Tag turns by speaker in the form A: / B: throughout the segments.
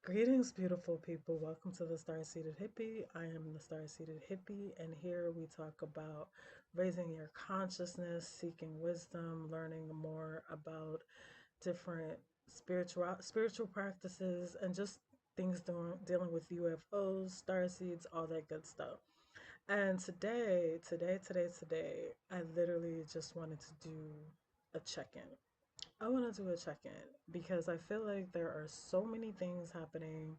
A: Greetings, beautiful people. Welcome to the Starseeded Hippie. I am the Starseeded Hippie, and here we talk about raising your consciousness, seeking wisdom, learning more about different spiritual practices, and just things dealing with UFOs, starseeds, all that good stuff. And today, I literally just wanted to do a check-in. I want to do a check in because I feel like there are so many things happening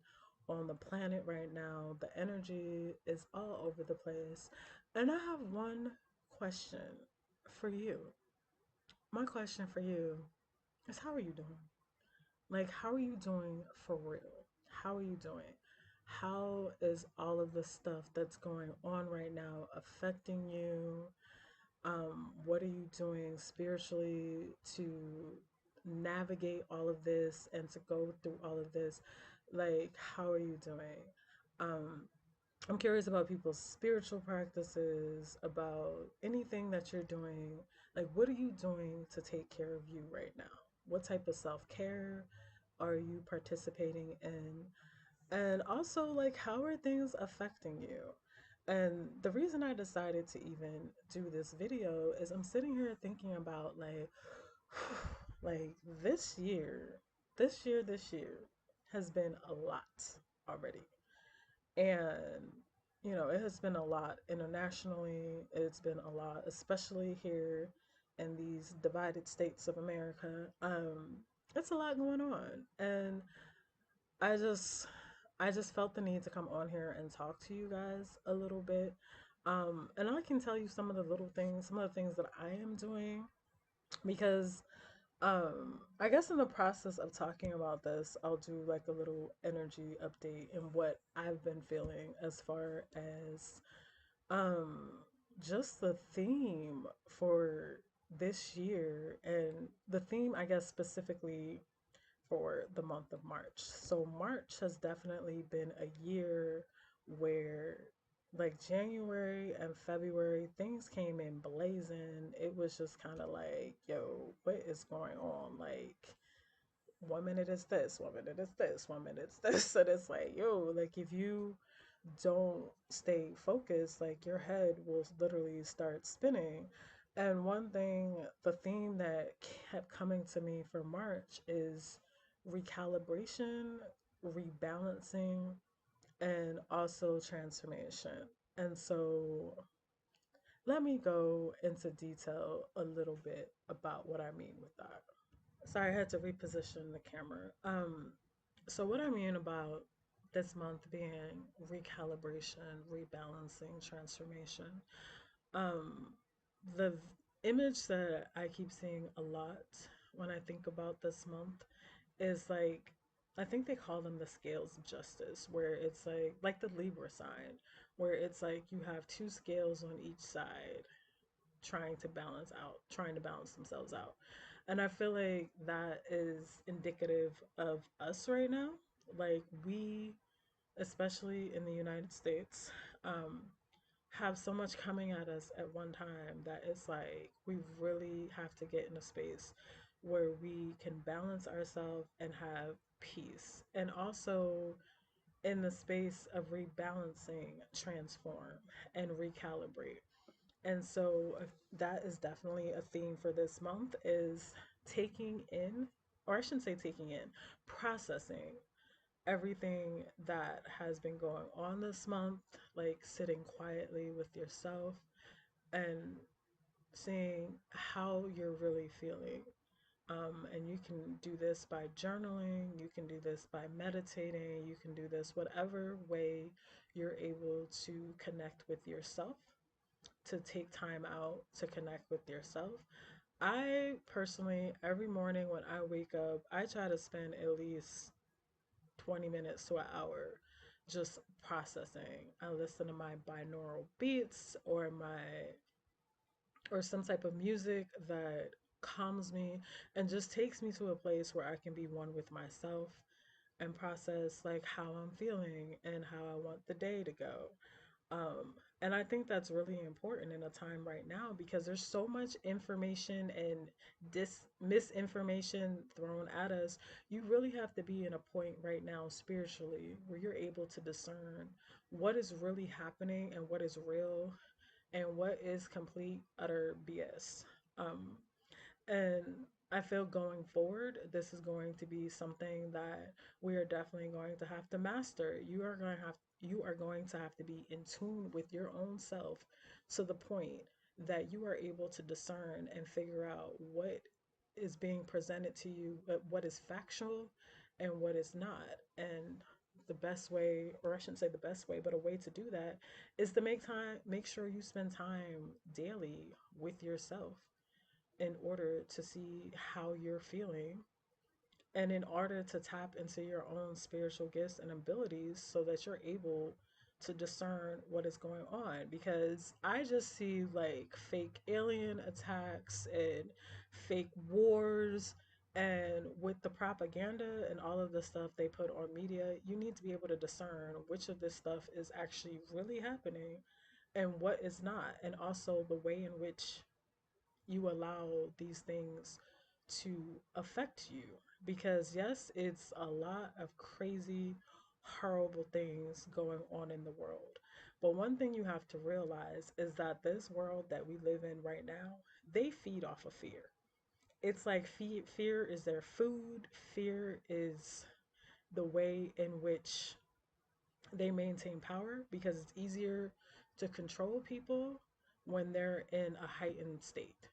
A: on the planet right now. The energy is all over the place. And I have one question for you. My question for you is, how are you doing? Like, how are you doing for real? How are you doing? How is all of the stuff that's going on right now affecting you? What are you doing spiritually to navigate all of this and to go through all of this? Like, how are you doing? Um, I'm curious about people's spiritual practices, about anything that you're doing. Like, what are you doing to take care of you right now? What type of self care are you participating in? And also, like, how are things affecting you? And the reason I decided to even do this video is I'm sitting here thinking about like this year has been a lot already. And it has been a lot internationally. It's been a lot, especially here in these divided states of America. It's a lot going on. And I just I just felt the need to come on here and talk to you guys a little bit. And I can tell you some of the little things, some of the things that I am doing because I guess in the process of talking about this, I'll do like a little energy update and what I've been feeling as far as um just the theme for this year, and the theme I guess specifically for the month of March. So March has definitely been a year where like January and February things came in blazing. It was just kind of like, yo, what is going on? Like 1 minute is this, 1 minute is this, 1 minute is this. And it's like, yo, like if you don't stay focused, like your head will literally start spinning. And one thing, the theme that kept coming to me for March is recalibration, rebalancing, and also transformation. And so let me go into detail a little bit about what I mean with that. Sorry, I had to reposition the camera. So what I mean about this month being recalibration, rebalancing, transformation. Um, the image that I keep seeing a lot when I think about this month is like, I think they call them the scales of justice, where it's like the Libra sign, where it's like you have two scales on each side trying to balance themselves out. And I feel like that is indicative of us right now. Like we, especially in the United States, um, have so much coming at us at one time that it's like we really have to get in a space where we can balance ourselves and have peace. And also in the space of rebalancing, transform and recalibrate. And so that is definitely a theme for this month is taking in, or I shouldn't say taking in, processing everything that has been going on this month, like sitting quietly with yourself and seeing how you're really feeling. And you can do this by journaling, you can do this by meditating, you can do this whatever way you're able to connect with yourself, to take time out to connect with yourself. I personally, every morning when I wake up, I try to spend at least 20 minutes to an hour just processing. I listen to my binaural beats or some type of music that calms me and just takes me to a place where I can be one with myself and process like how I'm feeling and how I want the day to go. And I think that's really important in a time right now because there's so much information and misinformation thrown at us. You really have to be in a point right now spiritually where you're able to discern what is really happening and what is real and what is complete utter BS. Um, and I feel going forward, this is going to be something that we are definitely going to have to master. You are going to have to be in tune with your own self to the point that you are able to discern and figure out what is being presented to you, what is factual and what is not. And the best way, or I shouldn't say the best way, but a way to do that is to make sure you spend time daily with yourself in order to see how you're feeling and in order to tap into your own spiritual gifts and abilities so that you're able to discern what is going on, because I just see like fake alien attacks and fake wars, and with the propaganda and all of the stuff they put on media, you need to be able to discern which of this stuff is actually really happening and what is not, and also the way in which you allow these things to affect you. Because, yes, it's a lot of crazy, horrible things going on in the world. But one thing you have to realize is that this world that we live in right now, they feed off of fear. It's like fear is their food, fear is the way in which they maintain power because it's easier to control people when they're in a heightened state.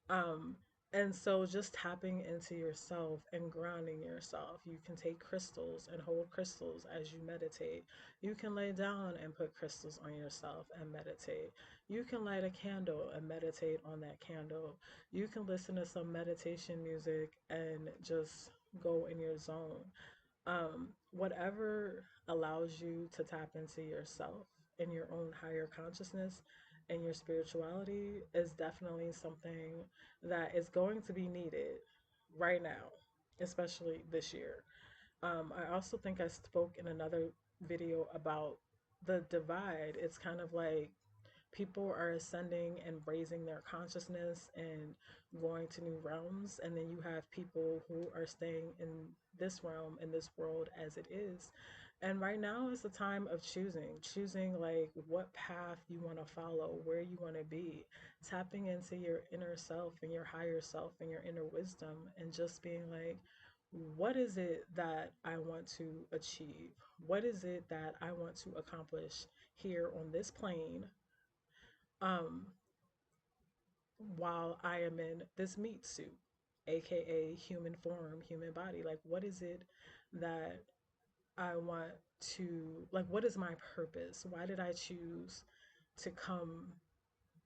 A: Um, and so just tapping into yourself and grounding yourself. You can take crystals and hold crystals as you meditate. You can lay down and put crystals on yourself and meditate. You can light a candle and meditate on that candle. You can listen to some meditation music and just go in your zone. Whatever allows you to tap into yourself and your own higher consciousness and your spirituality is definitely something that is going to be needed right now, especially this year. I also think I spoke in another video about the divide. It's kind of like people are ascending and raising their consciousness and going to new realms, and then you have people who are staying in this realm, in this world as it is. And right now is the time of choosing like what path you want to follow, where you want to be, tapping into your inner self and your higher self and your inner wisdom, and just being like, what is it that I want to achieve? What is it that I want to accomplish here on this plane, um, while I am in this meat suit, aka human form, human body? Like, what is it that I want like, what is my purpose? Why did I choose to come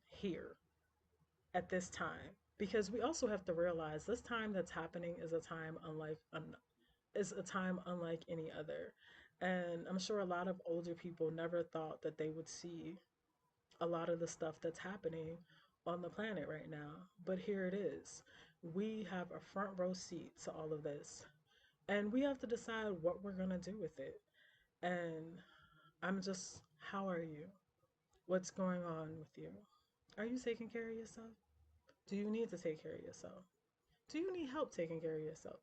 A: here at this time? Because we also have to realize this time that's happening is a time is a time unlike any other. And I'm sure a lot of older people never thought that they would see a lot of the stuff that's happening on the planet right now. But here it is. We have a front row seat to all of this. And we have to decide what we're going to do with it. And I'm just, how are you? What's going on with you? Are you taking care of yourself? Do you need to take care of yourself? Do you need help taking care of yourself?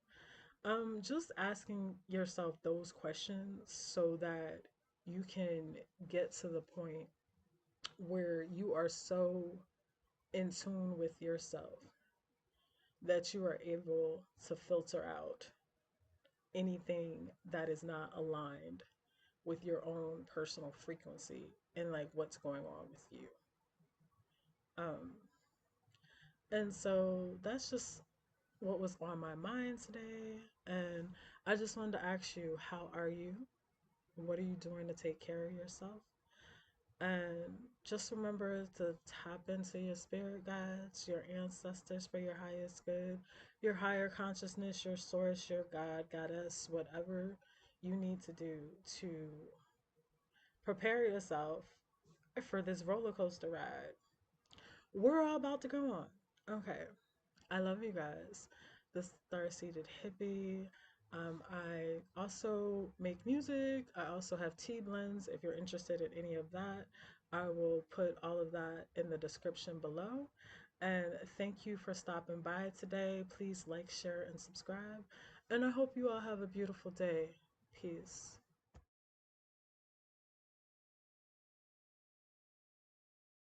A: Just asking yourself those questions so that you can get to the point where you are so in tune with yourself that you are able to filter out anything that is not aligned with your own personal frequency and like what's going on with you. Um, and so that's just what was on my mind today. And I just wanted to ask you, how are you? What are you doing to take care of yourself? And just remember to tap into your spirit guides, your ancestors for your highest good, your higher consciousness, your source, your God, goddess, whatever you need to do to prepare yourself for this roller coaster ride we're all about to go on. Okay. I love you guys. The Starseeded Hippie. I also make music. I also have tea blends if you're interested in any of that. I will put all of that in the description below. And thank you for stopping by today. Please like, share, and subscribe. And I hope you all have a beautiful day. Peace.